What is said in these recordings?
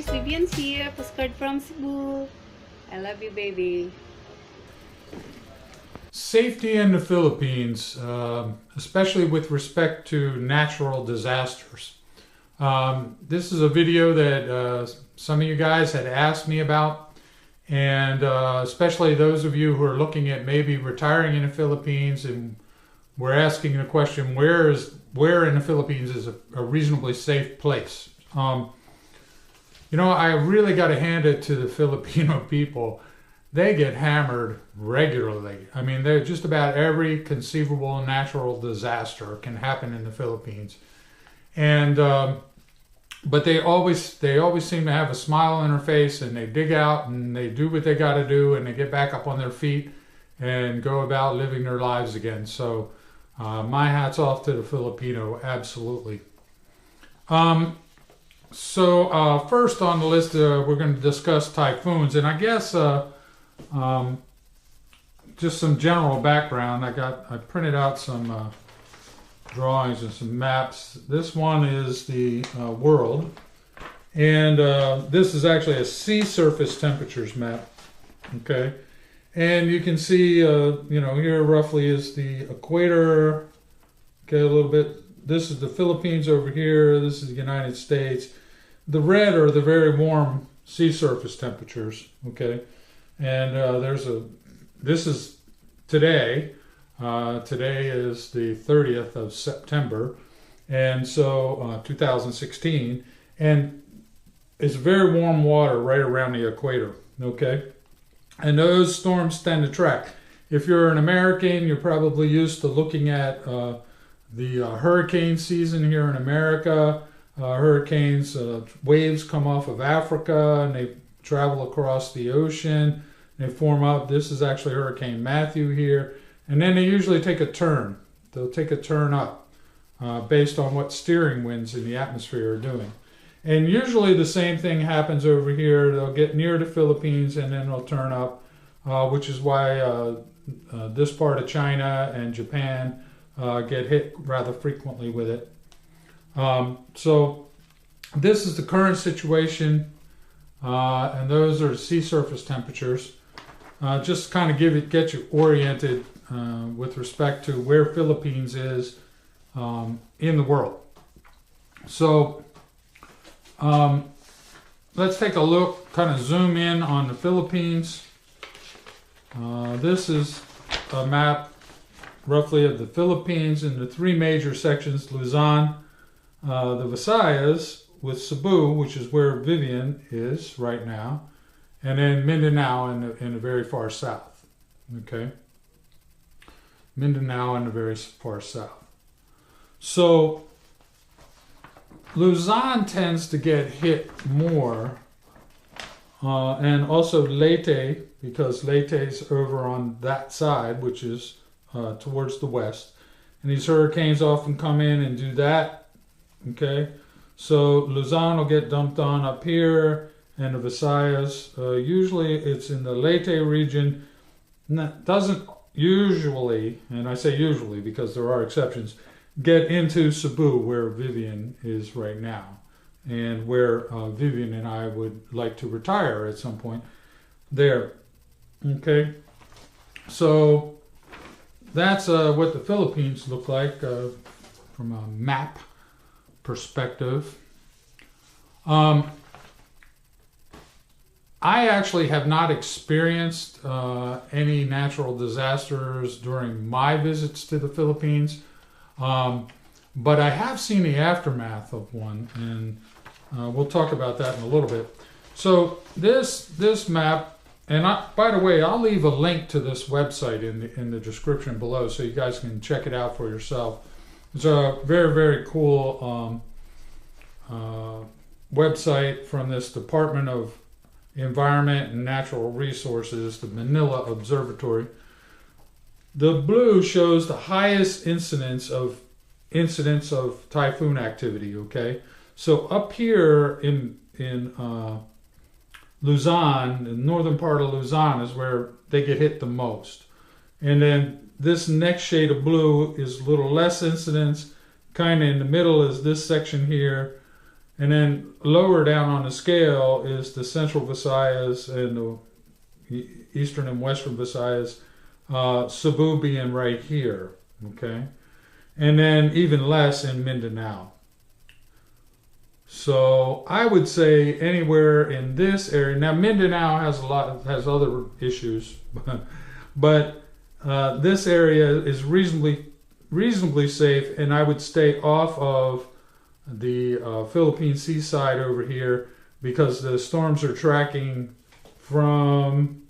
guys, Vivian's here. Postcard from Cebu. I love you, baby. Safety in the Philippines, especially with respect to natural disasters. This is a video that some of you guys had asked me about, and especially those of you who are looking at maybe retiring in the Philippines, and we're asking the question, where in the Philippines is a reasonably safe place? You know, I really got to hand it to the Filipino people. They get hammered regularly. I mean, they're just about every conceivable natural disaster can happen in the Philippines. And but they always seem to have a smile on their face, and they dig out and they do what they got to do, and they get back up on their feet and go about living their lives again. So my hat's off to the Filipino, absolutely. So first on the list, we're going to discuss typhoons, and I guess just some general background. I printed out some drawings and some maps. This one is the world, and this is actually a sea surface temperatures map. Okay, and you can see, you know, here roughly is the equator. Okay, a little bit. This is the Philippines over here. This is the United States. The red are the very warm sea surface temperatures. Okay, and this is today. Today is the 30th of September, and so 2016, and it's very warm water right around the equator. Okay, and those storms tend to track. If you're an American, you're probably used to looking at the hurricane season here in America. Hurricanes, waves come off of Africa and they travel across the ocean. They form up. This is actually Hurricane Matthew here. And then they usually take a turn. They'll take a turn up based on what steering winds in the atmosphere are doing. And usually the same thing happens over here. They'll get near the Philippines and then they'll turn up, which is why this part of China and Japan get hit rather frequently with it. So this is the current situation, and those are sea surface temperatures. Just kind of get you oriented with respect to where Philippines is in the world. So let's take a look, kind of zoom in on the Philippines. This is a map roughly of the Philippines in the three major sections: Luzon, the Visayas with Cebu, which is where Vivian is right now, and then Mindanao in the very far south. Okay, Mindanao in the very far south. So Luzon tends to get hit more, and also Leyte, because Leyte's over on that side, which is towards the west, and these hurricanes often come in and do that. Okay, so Luzon will get dumped on up here, and the Visayas, usually it's in the Leyte region. Doesn't usually, and I say usually because there are exceptions, get into Cebu, where Vivian is right now, and where Vivian and I would like to retire at some point there. Okay, so that's what the Philippines look like from a map perspective. I actually have not experienced any natural disasters during my visits to the Philippines, but I have seen the aftermath of one, and we'll talk about that in a little bit. So this map, and by the way, I'll leave a link to this website in the description below so you guys can check it out for yourself. It's a very, very cool website from this Department of Environment and Natural Resources, the Manila Observatory. The blue shows the highest incidence of typhoon activity. Okay, so up here in Luzon, the northern part of Luzon, is where they get hit the most, and then this next shade of blue is a little less incidence. Kind of in the middle is this section here, And then lower down on the scale is the central Visayas and the eastern and western Visayas, Cebu being right here, okay? And then even less in Mindanao. So I would say anywhere in this area. Now Mindanao has other issues, but this area is reasonably safe, and I would stay off of the Philippine seaside over here because the storms are tracking from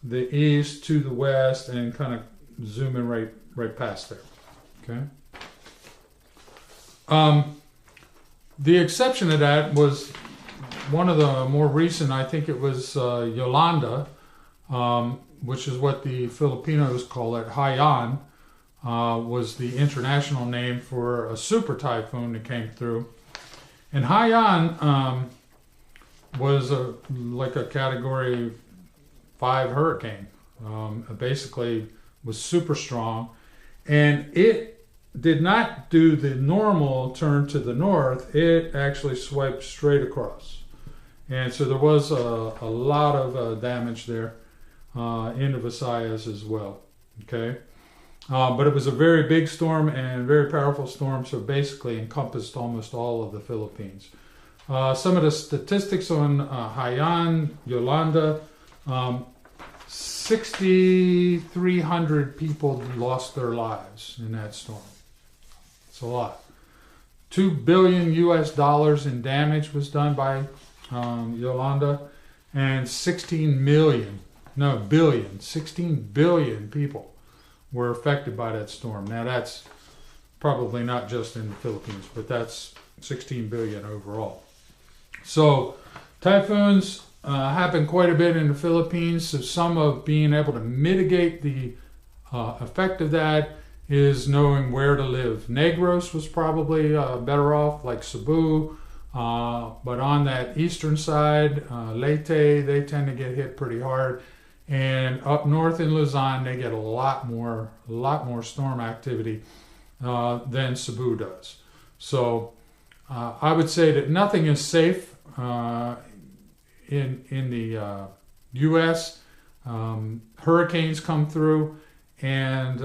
the east to the west and kind of zooming right past there. Okay. The exception to that was one of the more recent. I think it was Yolanda, which is what the Filipinos call it. Haiyan was the international name for a super typhoon that came through. And Haiyan was like a Category 5 hurricane. Basically was super strong. And it did not do the normal turn to the north. It actually swiped straight across. And so there was a lot of damage there in the Visayas as well. Okay. But it was a very big storm and very powerful storm, so basically encompassed almost all of the Philippines. Some of the statistics on Haiyan, Yolanda, 6,300 people lost their lives in that storm. It's a lot. $2 billion in damage was done by Yolanda, and 16 billion people were affected by that storm. Now that's probably not just in the Philippines, but that's 16 billion overall. So typhoons happen quite a bit in the Philippines. So some of being able to mitigate the effect of that is knowing where to live. Negros was probably better off, like Cebu, but on that eastern side, Leyte, they tend to get hit pretty hard. And up north in Luzon, they get a lot more storm activity than Cebu does. So I would say that nothing is safe in the U.S. Hurricanes come through, and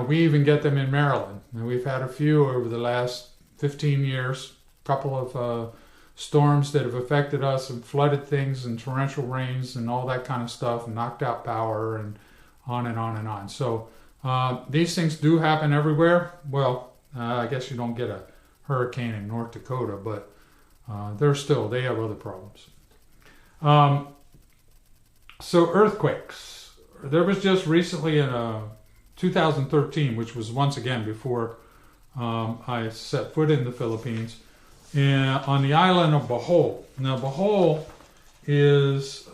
we even get them in Maryland. And we've had a few over the last 15 years, a couple of storms that have affected us and flooded things and torrential rains and all that kind of stuff, and knocked out power and on and on and on. So these things do happen everywhere. Well, I guess you don't get a hurricane in North Dakota, but they have other problems. So earthquakes. There was just recently in 2013, which was once again before I set foot in the Philippines, on the island of Bohol. Now Bohol is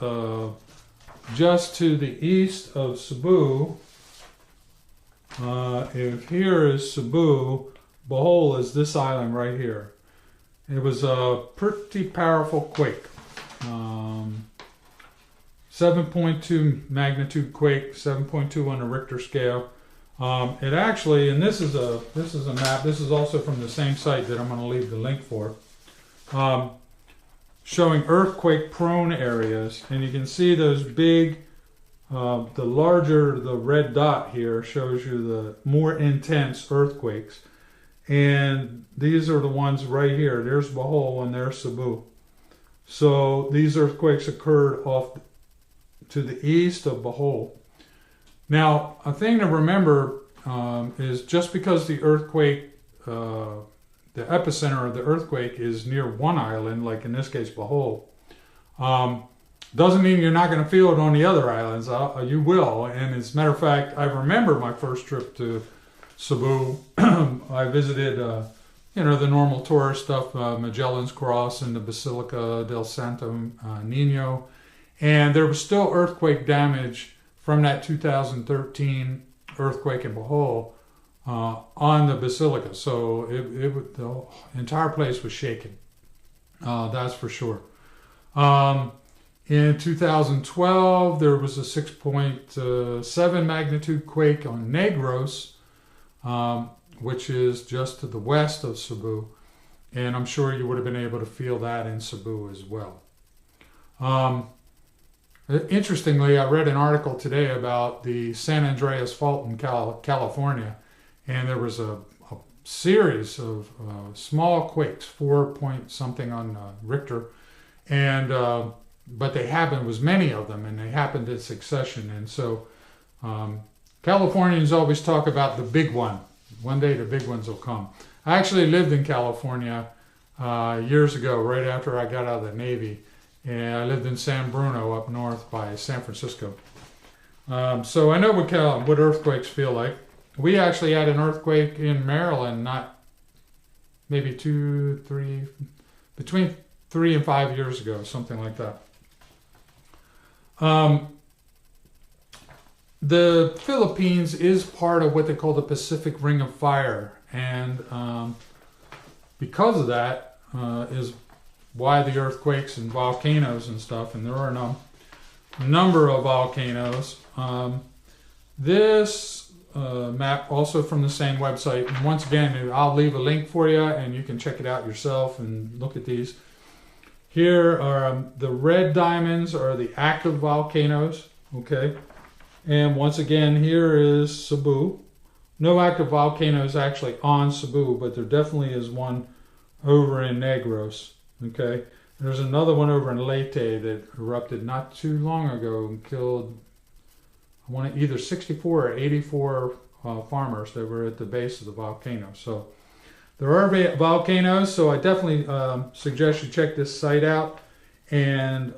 just to the east of Cebu. If here is Cebu, Bohol is this island right here. It was a pretty powerful quake. 7.2 magnitude quake, 7.2 on the Richter scale. It actually, and this is a map. This is also from the same site that I'm going to leave the link for, showing earthquake-prone areas, and you can see those big. The larger the red dot here shows you the more intense earthquakes, and these are the ones right here. There's Bohol and there's Cebu. So these earthquakes occurred off to the east of Bohol. Now, a thing to remember is just because the earthquake, the epicenter of the earthquake is near one island, like in this case Bohol, doesn't mean you're not going to feel it on the other islands. You will. And as a matter of fact, I remember my first trip to Cebu. I visited, the normal tourist stuff, Magellan's Cross and the Basilica del Santo Niño. And there was still earthquake damage from that 2013 earthquake in Bohol on the Basilica. So the entire place was shaking. That's for sure. In 2012, there was a 6.7 magnitude quake on Negros, which is just to the west of Cebu. And I'm sure you would have been able to feel that in Cebu as well. Interestingly, I read an article today about the San Andreas Fault in California, and there was a series of small quakes, 4 point something on Richter, and but was many of them, and they happened in succession. And so Californians always talk about the big one. One day the big ones will come. I actually lived in California years ago, right after I got out of the Navy, and I lived in San Bruno up north by San Francisco. So I know what earthquakes feel like. We actually had an earthquake in Maryland maybe between 3 and 5 years ago, something like that. The Philippines is part of what they call the Pacific Ring of Fire, and because of that is why the earthquakes and volcanoes and stuff, and there are a number of volcanoes. This map also from the same website, and once again I'll leave a link for you and you can check it out yourself and look at these. Here are the red diamonds are the active volcanoes, okay, and once again here is Cebu. No active volcanoes actually on Cebu, but there definitely is one over in Negros, okay. There's another one over in Leyte that erupted not too long ago and killed either 64 or 84 farmers that were at the base of the volcano. So there are volcanoes, so I definitely suggest you check this site out and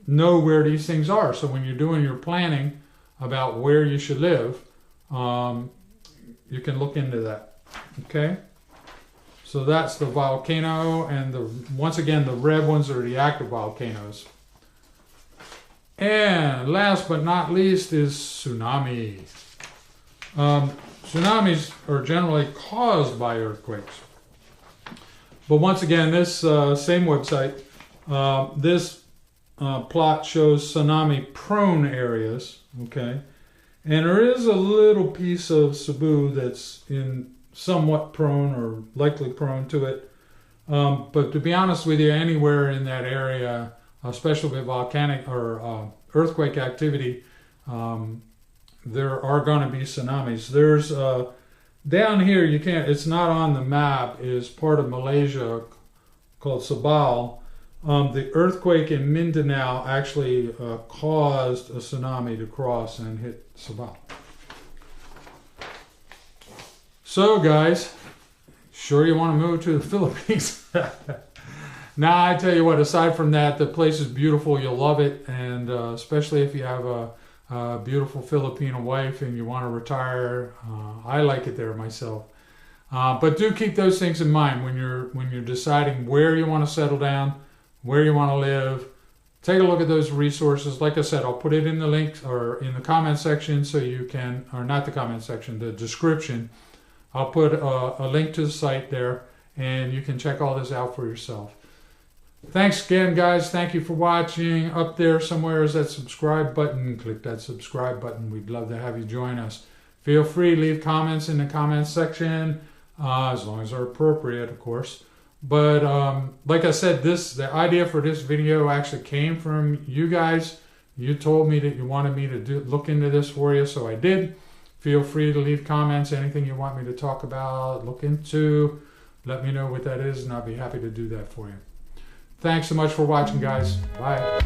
know where these things are. So when you're doing your planning about where you should live, you can look into that, okay? So that's the volcano, and once again, the red ones are the active volcanoes. And last but not least is tsunami. Tsunamis are generally caused by earthquakes. But once again, this same website, this plot shows tsunami-prone areas, okay? And there is a little piece of Cebu that's somewhat prone or likely prone to it. But to be honest with you, anywhere in that area, especially with volcanic or earthquake activity, there are going to be tsunamis. There's down here, it's not on the map, is part of Malaysia called Sabal. The earthquake in Mindanao actually caused a tsunami to cross and hit Sabal. So guys, sure you want to move to the Philippines? Now I tell you what, aside from that, the place is beautiful. You'll love it, and especially if you have a beautiful Filipino wife and you want to retire. I like it there myself. But do keep those things in mind when you're deciding where you want to settle down, where you want to live. Take a look at those resources. Like I said, I'll put it in the links or in the comment section so you can, or not the comment section, the description. I'll put a link to the site there, and you can check all this out for yourself. Thanks again, guys. Thank you for watching. Up there somewhere is that subscribe button. Click that subscribe button. We'd love to have you join us. Feel free to leave comments in the comments section, as long as they're appropriate, of course. But like I said, the idea for this video actually came from you guys. You told me that you wanted me to look into this for you, so I did. Feel free to leave comments, anything you want me to talk about, look into. Let me know what that is, and I'll be happy to do that for you. Thanks so much for watching, guys. Bye.